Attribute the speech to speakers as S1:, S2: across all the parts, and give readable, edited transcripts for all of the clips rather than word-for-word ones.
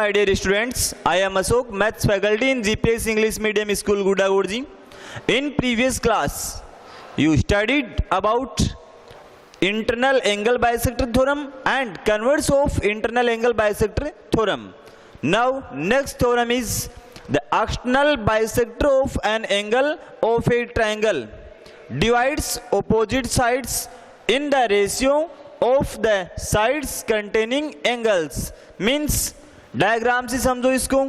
S1: My dear students, I am Ashok, Maths faculty in GPS English Medium School, Gudagurji. In previous class, you studied about internal angle bisector theorem and converse of internal angle bisector theorem. Now, next theorem is the external bisector of an angle of a triangle divides opposite sides in the ratio of the sides containing angles. Means diagram से समझो इसको,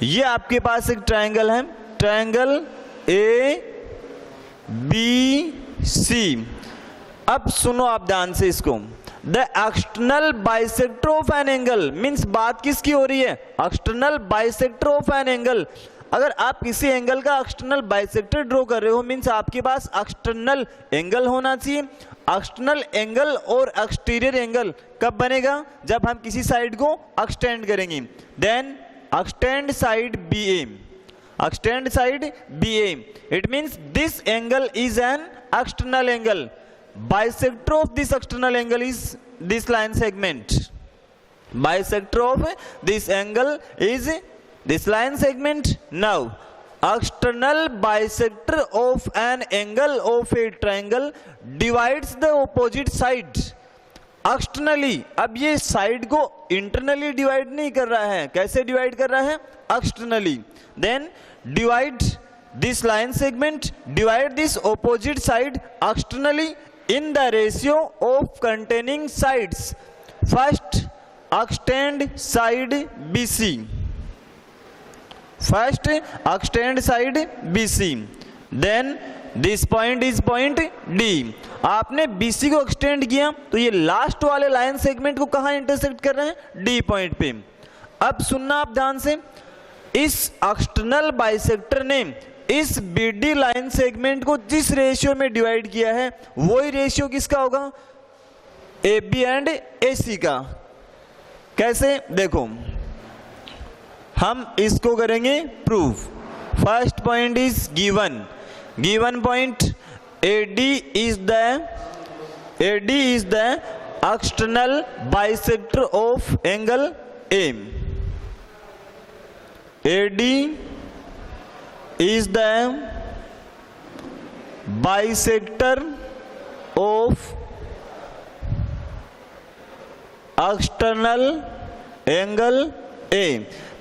S1: ये आपके पास एक triangle है, triangle A B C. अब सुनो आप ध्यान से इसको, the external bisector of an angle, means बात किसकी हो रही है, external bisector of an angle. अगर आप किसी एंगल का एक्सटर्नल बाइसेक्टर ड्रॉ कर रहे हो, मीन्स आपके पास एक्सटर्नल एंगल होना चाहिए। एक्सटर्नल एंगल और एक्सटीरियर एंगल कब बनेगा, जब हम किसी साइड को एक्सटेंड करेंगे। Then extend side B A, extend side B A, it means this angle is an external angle, bisector of this external angle is this line segment, bisector of this angle is this line segment. Now external bisector of an angle of a triangle divides the opposite side externally. अब ये side को internally divide नहीं कर रहा है, कैसे divide कर रहा है, externally. Then divide this line segment, divide this opposite side externally in the ratio of containing sides. First extend side BC, first extend side BC, then this point is point D. आपने BC को extend किया तो ये last वाले line segment को कहाँ intersect कर रहे हैं, D पॉइंट पे। अब सुनना आप ध्यान से, इस एक्सटर्नल बाइसेक्टर ने इस BD लाइन सेगमेंट को जिस रेशियो में डिवाइड किया है वही रेशियो किसका होगा, AB एंड AC का। कैसे, देखो हम इसको करेंगे proof. First point is given, given point AD is the external bisector of angle A. AD is the bisector of external angle A.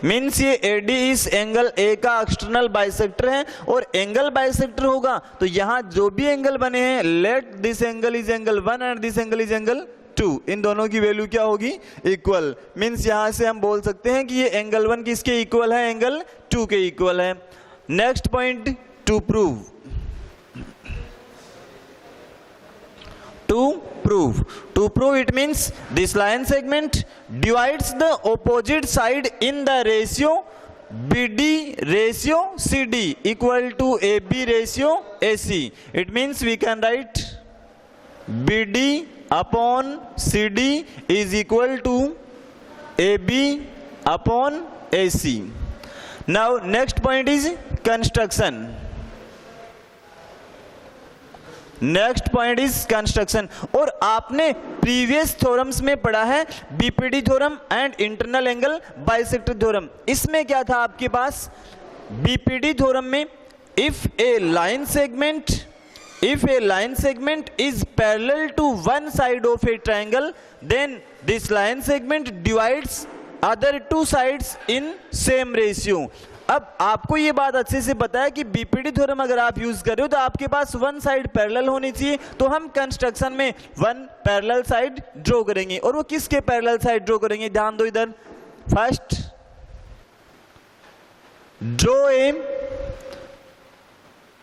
S1: Means ये AD इस एंगल A का एक्सटर्नल बाइसेक्टर है, और एंगल बाइसेक्टर होगा तो यहाँ जो भी एंगल बने हैं, let this angle is angle 1 and this angle is angle 2, इन दोनों की वैल्यू क्या होगी, इक्वल। मीन्स यहाँ से हम बोल सकते हैं कि ये एंगल 1 किसके इक्वल है, एंगल 2 के इक्वल है। Next point two prove, to prove it means this line segment divides the opposite side in the ratio BD ratio CD equal to AB ratio AC. It means we can write BD upon CD is equal to AB upon AC. Now next point is construction. Next point is construction. और आपने previous theorems में पढ़ा है BPT theorem and internal angle bisector theorem. इसमें क्या था आपके पास, बीपीडी थ्योरम में if a line segment is parallel to one side of a triangle then this line segment divides other two sides in same ratio. अब आपको ये बात अच्छे से पता है कि बीपीडी थ्योरम अगर आप यूज कर रहे हो तो आपके पास वन साइड पैरेलल होनी चाहिए, तो हम कंस्ट्रक्शन में वन पैरेलल साइड ड्रॉ करेंगे। और वो किसके पैरेलल साइड ड्रॉ करेंगे, ध्यान दो इधर। First draw a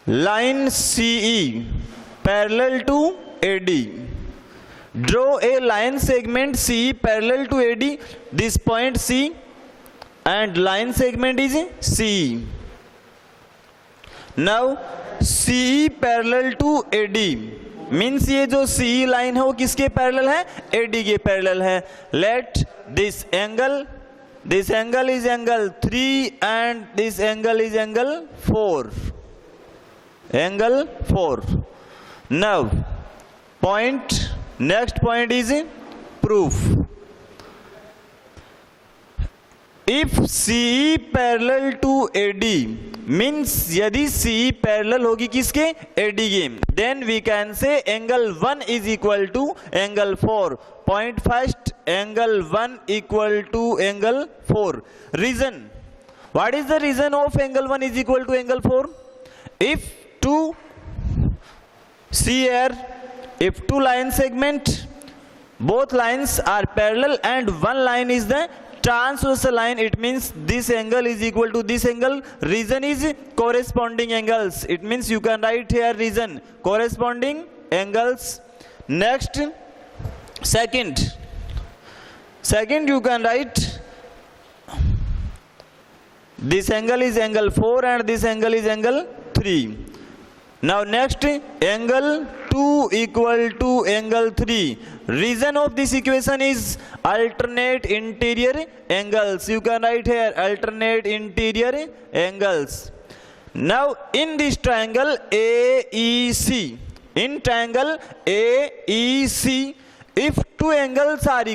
S1: line CE parallel to AD, draw a line segment CE parallel to AD, this point C and line segment is CE. Now CE parallel to AD means ये जो CE line है वो किसके parallel है, AD के parallel है। Let this angle is angle 3 and this angle is angle 4, angle 4. Now point, next point is proof. If CE parallel to AD means यदि CE parallel होगी किसके, AD के, then we can say angle 1 is equal to angle 4. Point first, angle 1 equal to angle 4. Reason, what is the reason of angle 1 is equal to angle 4? If two if two line segment, both lines are parallel and one line is the transversal line, it means this angle is equal to this angle. Reason is corresponding angles, it means you can write here reason, corresponding angles. Next, second you can write this angle is angle 4 and this angle is angle 3. Now next, angle 2 equal to angle 3. Reason of this equation is alternate interior angles. You can write here alternate interior angles. Now in this triangle AEC, in triangle AEC, if two angles are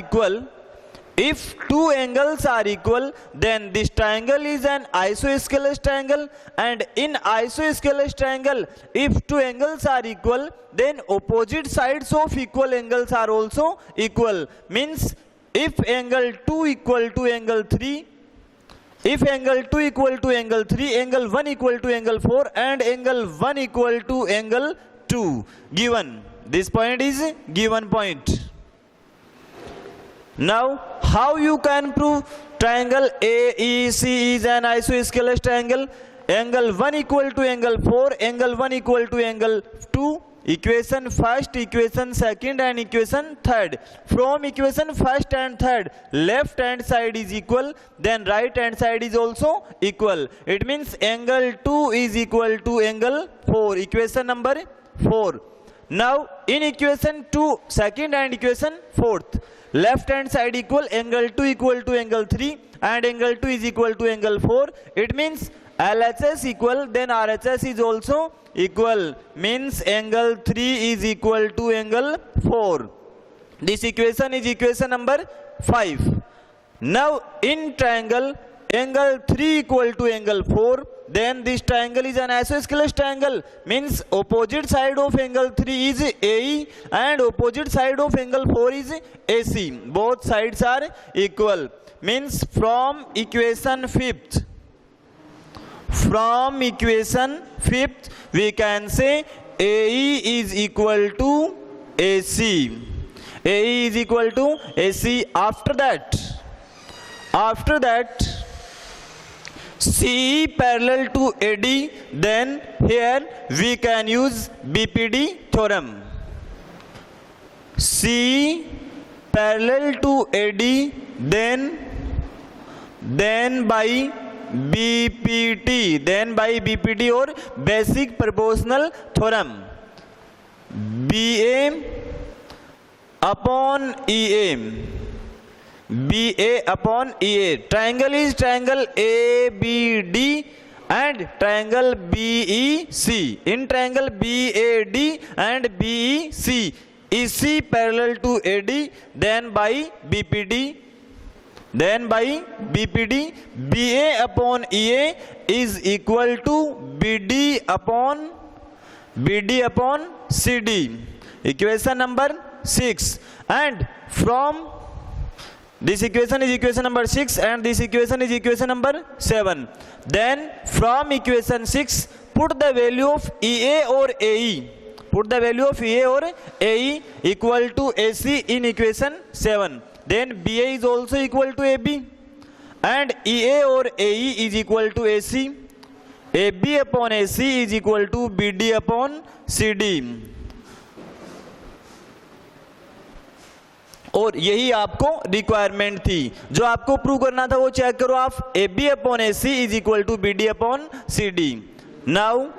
S1: equal, then this triangle is an isosceles triangle, and in isosceles triangle, if two angles are equal, then opposite sides of equal angles are also equal. Means if angle 2 equal to angle 3, angle 1 equal to angle 4 and angle 1 equal to angle 2 given. This point is given point. Now, how you can prove triangle AEC is an isosceles triangle? Angle 1 equal to angle 4, angle 1 equal to angle 2. Equation first, equation second and equation third. From equation first and third, left hand side is equal, then right hand side is also equal. It means angle 2 is equal to angle 4. Equation number 4. Now, in equation 2, second and equation fourth, left hand side equal, angle 2 equal to angle 3 and angle 2 is equal to angle 4. It means LHS equal, then RHS is also equal. Means angle 3 is equal to angle 4. This equation is equation number 5. Now in triangle, angle 3 equal to angle 4, then this triangle is an isosceles triangle. Means opposite side of angle 3 is AE and opposite side of angle 4 is AC. Both sides are equal. Means from equation 5th, we can say AE is equal to AC. AE is equal to AC. After that, CE parallel to AD, then here we can use BPD theorem. CE parallel to AD, then by BPT or basic proportional theorem. BA upon EA. Triangle is triangle ABD and triangle BEC. In triangle BAD and BEC, EC parallel to AD, then by BPD. BA upon EA is equal to BD upon CD. Equation number 6. And from this equation is equation number 6 and this equation is equation number 7. Then from equation 6, put the value of EA or AE. Equal to AC in equation 7. Then BA is also equal to AB and EA or AE is equal to AC. AB upon AC is equal to BD upon CD. और यही आपको requirement थी, जो आपको prove करना था वो check करो आप. AB upon AC is equal to BD upon CD. Now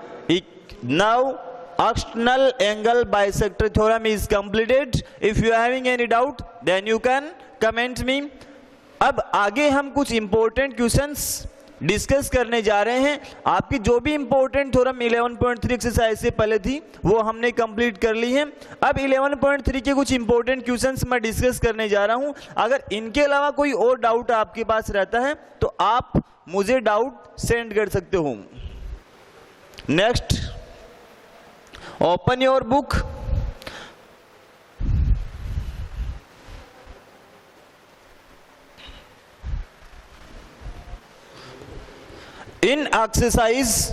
S1: external angle bisector theorem is completed. If you are having any doubt, then you can comment me. अब आगे हम कुछ important questions डिस्कस करने जा रहे हैं। आपकी जो भी इंपॉर्टेंट थ्योरम 11.3 एक्सरसाइज से पहले थी वो हमने कंप्लीट कर ली है। अब 11.3 के कुछ इंपॉर्टेंट क्वेश्चंस मैं डिस्कस करने जा रहा हूं। अगर इनके अलावा कोई और डाउट आपके पास रहता है तो आप मुझे डाउट सेंड कर सकते हो। Next, open your book. In exercise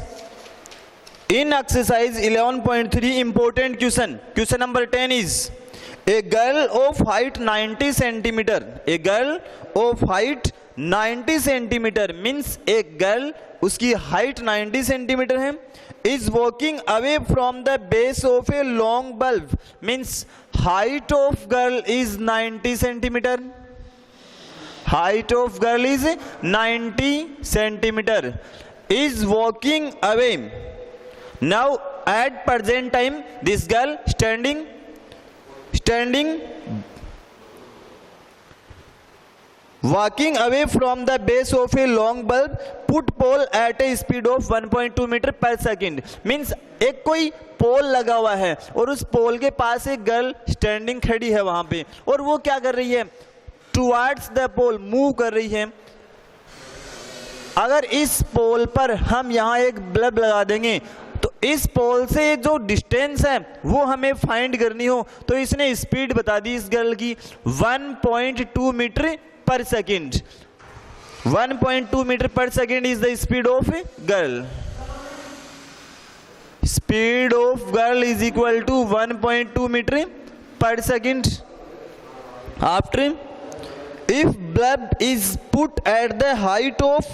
S1: 11.3 important question number 10 is a girl of height 90 centimeter. A girl of height 90 centimeter means एक girl उसकी height 90 centimeter है, is walking away from the base of a long bulb means height of girl is 90 centimeter. Height of girl is 90 centimeter, is walking away. Now at present time this girl standing walking away from the base of a long bulb, put pole at a speed of 1.2 meter per second means एक कोई पोल लगा हुआ है और उस पोल के पास एक girl standing खड़ी है वहां पे, और वो क्या कर रही है, टुवर्ड्स द पोल मूव कर रही है। अगर इस पोल पर हम यहाँ एक बल्ब लगा देंगे तो इस पोल से जो डिस्टेंस है वो हमें फाइंड करनी हो, तो इसने स्पीड बता दी इस गर्ल की 1.2 metre per second. 1.2 metre per second is the speed of girl. Speed of girl is equal to 1.2 metre per second. After if bulb is put at the height of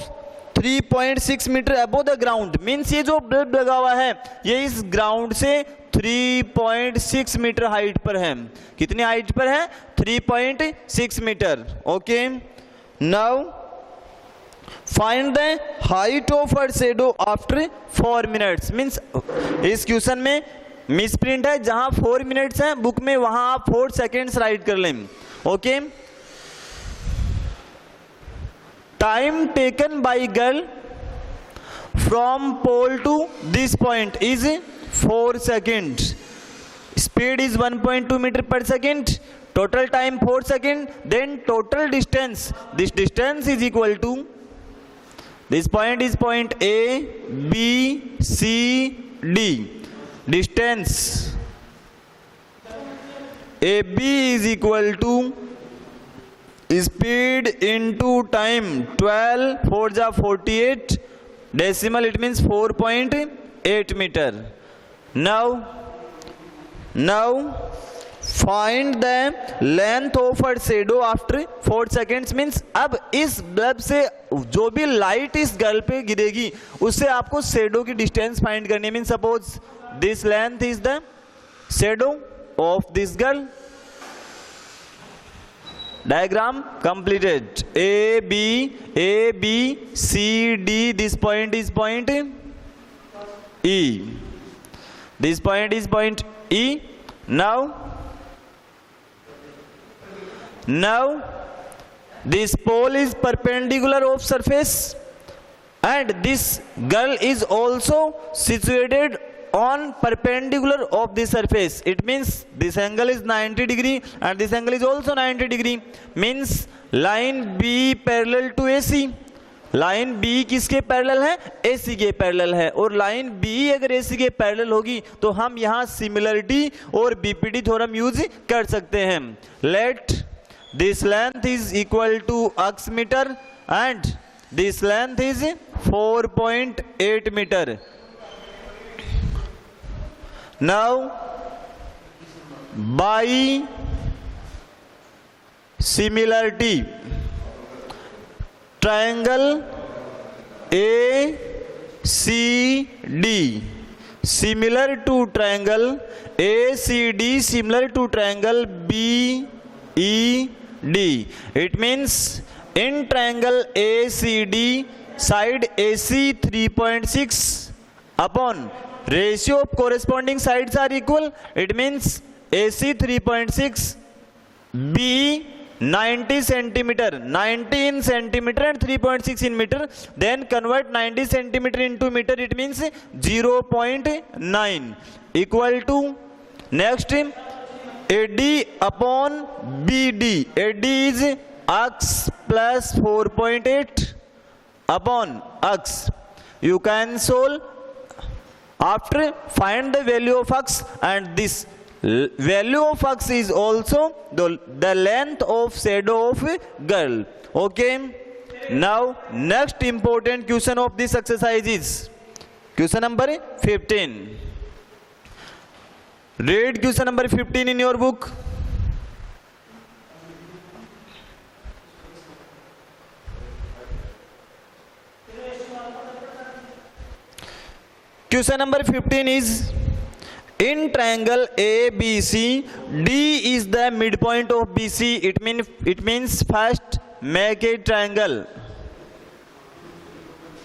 S1: 3.6 metre above the ground means ये जो bulb लगा हुआ है ये इस ground से 3.6 metre height पर है। कितनी हाइट पर है, 3.6 metre. Okay, now find the height of her shadow after 4 minutes means इस क्वेश्चन में मिस प्रिंट है, जहां 4 मिनट्स है बुक में वहां आप 4 सेकेंड्स राइट कर लें। Okay, time taken by girl from pole to this point is 4 seconds. Speed is 1.2 meter per second. Total time 4 seconds. Then total distance. This distance is equal to, this point is point A, B, C, D. Distance AB is equal to speed into time 12 4 जा 48 decimal it means 4.8 meter. Now find the length of her shadow after 4 seconds means अब इस bulb से जो भी light इस girl पे गिरेगी उससे आपको शेडो की डिस्टेंस फाइंड करनी है। Mean suppose this length is the shadow of this girl. Diagram completed. A B C D. This point is point E. This point is point E. Now this pole is perpendicular of surface and this girl is also situated on perpendicular of the surface. It means this angle is 90 degree and this angle is also 90 degree. Means line B parallel to AC. Line B किसके parallel है, AC के parallel है, और line B अगर AC के parallel होगी तो हम यहाँ सिमिलरिटी और BPD थ्योरम यूज कर सकते हैं। Let this length is equal to x metre and this length is 4.8 metre. Now by similarity triangle ACD similar to triangle ACD similar to triangle BED. It means in triangle ACD side AC 3.6 upon ratio of corresponding sides are equal. It means AC 3.6, B 90 centimeter, 90 in centimeter and 3.6 in meter. Then convert 90 centimeter into meter, it means 0.9 equal to, next AD upon BD. AD is x plus 4.8 upon x. You can solve. After find the value of x, and this value of x is also the length of shadow of girl. Okay. Now next important question of this exercise is question number 15. Read question number 15 in your book. Question number 15 is, in triangle ABC, D is the midpoint of BC. It means first make a triangle.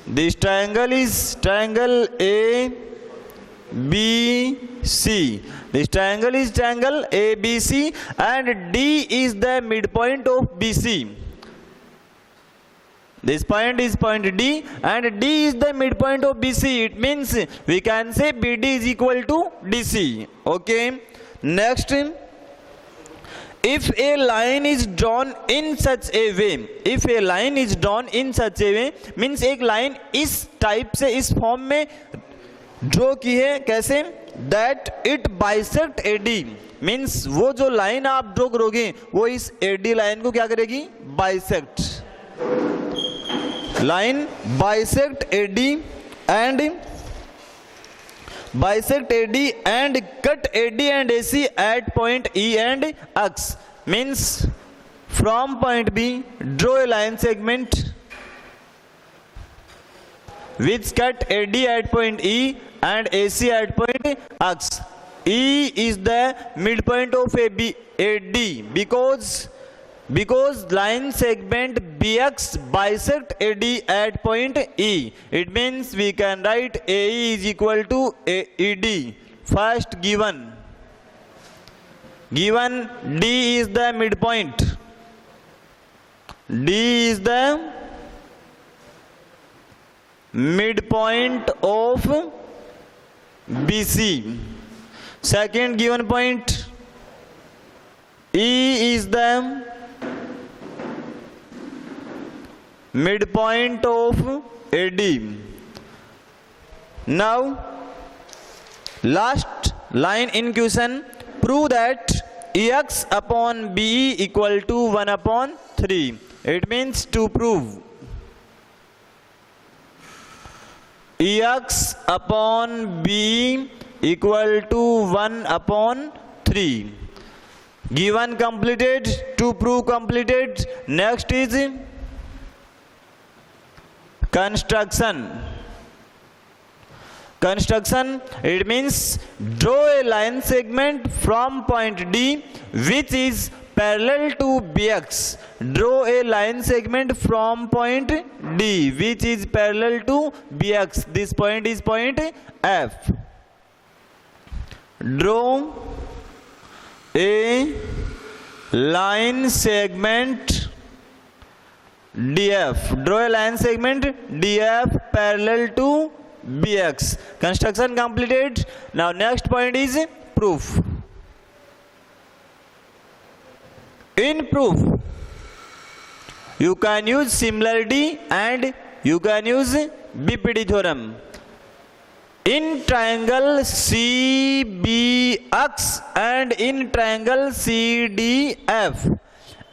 S1: This triangle is triangle ABC. This triangle is triangle ABC, and D is the midpoint of BC. This point is point D, and D is the midpoint of BC. It means we can say BD is equal to DC. Okay. Next, if a line is drawn in such a way, if a line is drawn in such a way, means एक line इस type से इस form में draw की है, कैसे? That it bisect AD, means वो जो line आप draw करोगे वो इस AD line को क्या करेगी? Bisect. Line bisect AD and cut AD and AC at point E and X. Means from point B, draw a line segment which cut AD at point E and AC at point X. E is the midpoint of AD because line segment BX bisect AD at point E. It means we can write AE is equal to AED. First given D is the midpoint. D is the midpoint of BC. Second given point, E is the midpoint of AD. Now last line in question, prove that EX upon BE equal to 1 upon 3. It means to prove EX upon BE equal to 1 upon 3. Given completed, to prove completed. Next is construction. It means draw a line segment from point D which is parallel to BX. Draw a line segment from point D which is parallel to BX. This point is point F. Draw a line segment DF. Draw a line segment DF parallel to BX. Construction completed. Now next point is proof. In proof, you can use similarity and you can use BPD theorem. In triangle CBX and in triangle CDF,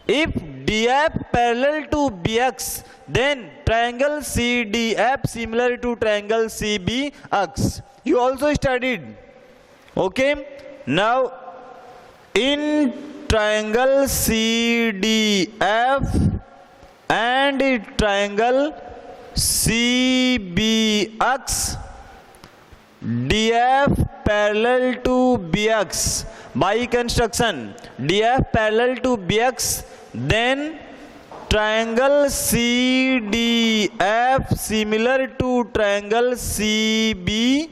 S1: if DF parallel to BX, then triangle CDF similar to triangle CBX. You also studied. Okay. Now in triangle CDF and triangle CBX, DF parallel to BX by construction, DF parallel to BX, then triangle CDF similar to triangle CBX.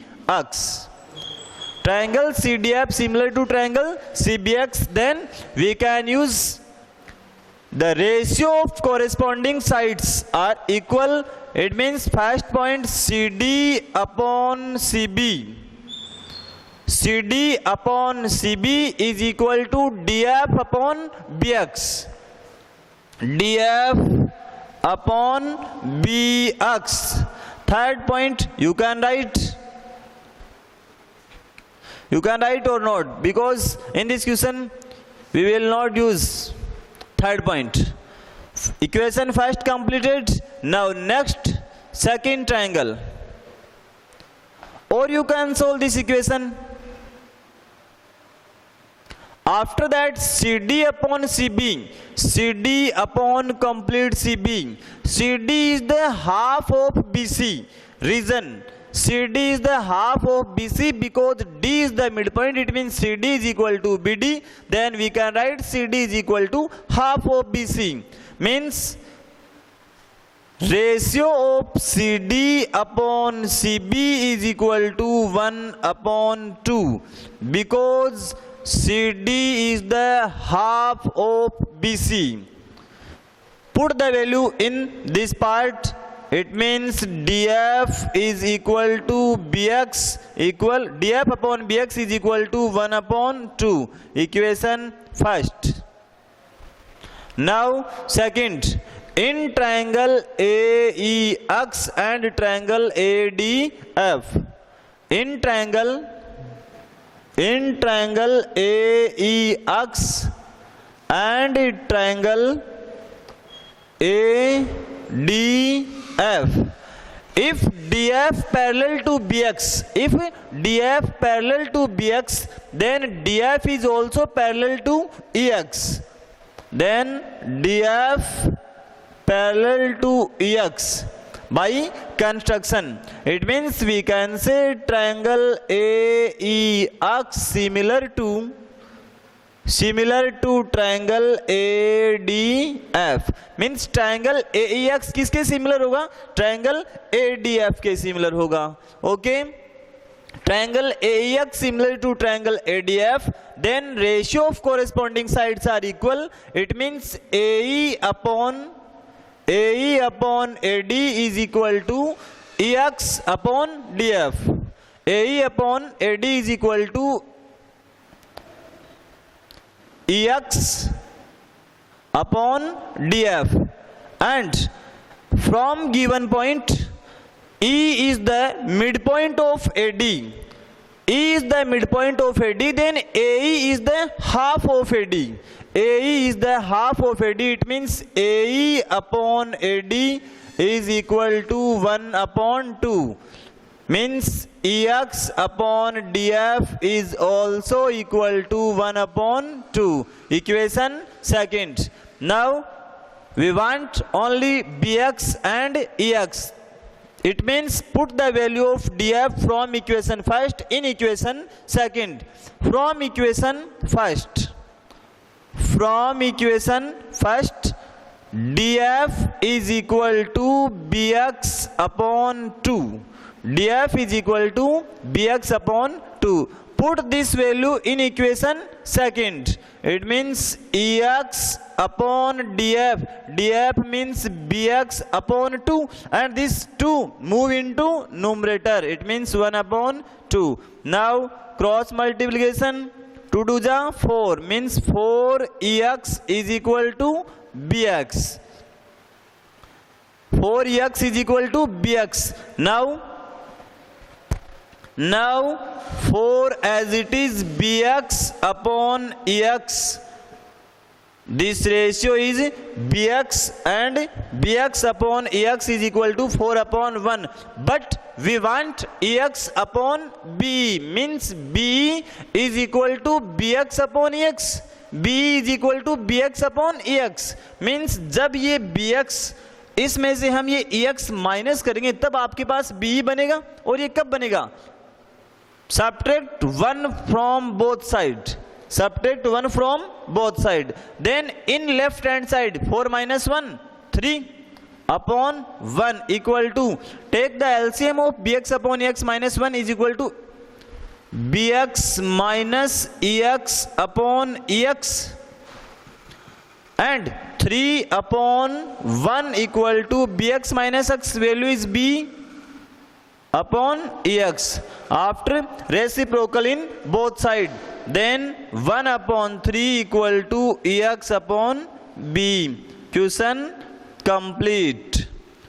S1: Triangle CDF similar to triangle CBX, then we can use the ratio of corresponding sides are equal. It means first point CD upon CB. CD upon CB is equal to DF upon BX. DF upon BX. Third point, you can write. You can write or not, because in this question we will not use third point. Equation first completed. Now next, second triangle. Or you can solve this equation. After that, CD upon CB. CD upon complete CB. CD is the half of BC. Reason, CD is the half of BC because D is the midpoint. It means CD is equal to BD. Then we can write CD is equal to half of BC. Means ratio of CD upon CB is equal to 1 upon 2 because CD is the half of BC. Put the value in this part. It means DF is equal to BX equal DF upon BX is equal to 1 upon 2. Equation first. Now second, in triangle AEX and triangle ADF. In triangle AEX and triangle ADF. If DF parallel to BX, then DF is also parallel to EX. Then DF parallel to EX by construction. It means we can say triangle AEX similar to triangle ADF. Means triangle AEX किसके similar होगा? Triangle ADF के similar होगा. Okay? Triangle AEX similar to triangle ADF. Then ratio of corresponding sides are equal. It means AE upon AD is equal to EX upon DF. AE upon AD is equal to EX upon DF. And from given point, E is the midpoint of AD. E is the midpoint of AD, then AE is the half of AD. AE is the half of AD. It means AE upon AD is equal to 1 upon 2. Means EX upon DF is also equal to 1 upon 2. Equation second. Now we want only BX and EX. It means put the value of DF from equation first in equation second. From equation first, DF is equal to BX upon 2. DF is equal to BX upon 2. Put this value in equation second. It means EX upon DF. DF means BX upon 2. And this 2 move into numerator. It means 1 upon 2. Now cross multiplication. 2 2 ja 4 means 4EX is equal to BX. 4EX is equal to BX. Now 4 as it is BX upon EX. This ratio is BX and BX upon EX is equal to 4 upon 1. But we want EX upon B. Means B is equal to BX upon EX. B is equal to BX upon EX. Means जब ये BX इसमें से हम ये EX minus करेंगे तब आपके पास B बनेगा. और ये कब बनेगा? Subtract 1 from both sides. Subtract 1 from both sides. Then in left hand side 4 minus 1 3 upon 1 equal to, take the LCM of BX upon EX minus 1 is equal to BX minus EX upon EX. And 3/1 equal to bx minus x, value is b upon ex. After reciprocal in both side, then 1/3 equal to ex upon b. Question complete.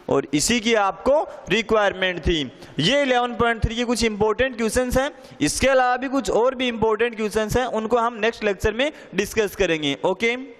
S1: और इसी की आपको requirement थी। ये 11.3 के कुछ important questions हैं। इसके अलावा भी कुछ और भी इंपॉर्टेंट क्वेश्चंस हैं, उनको हम नेक्स्ट लेक्चर में डिस्कस करेंगे। ओके।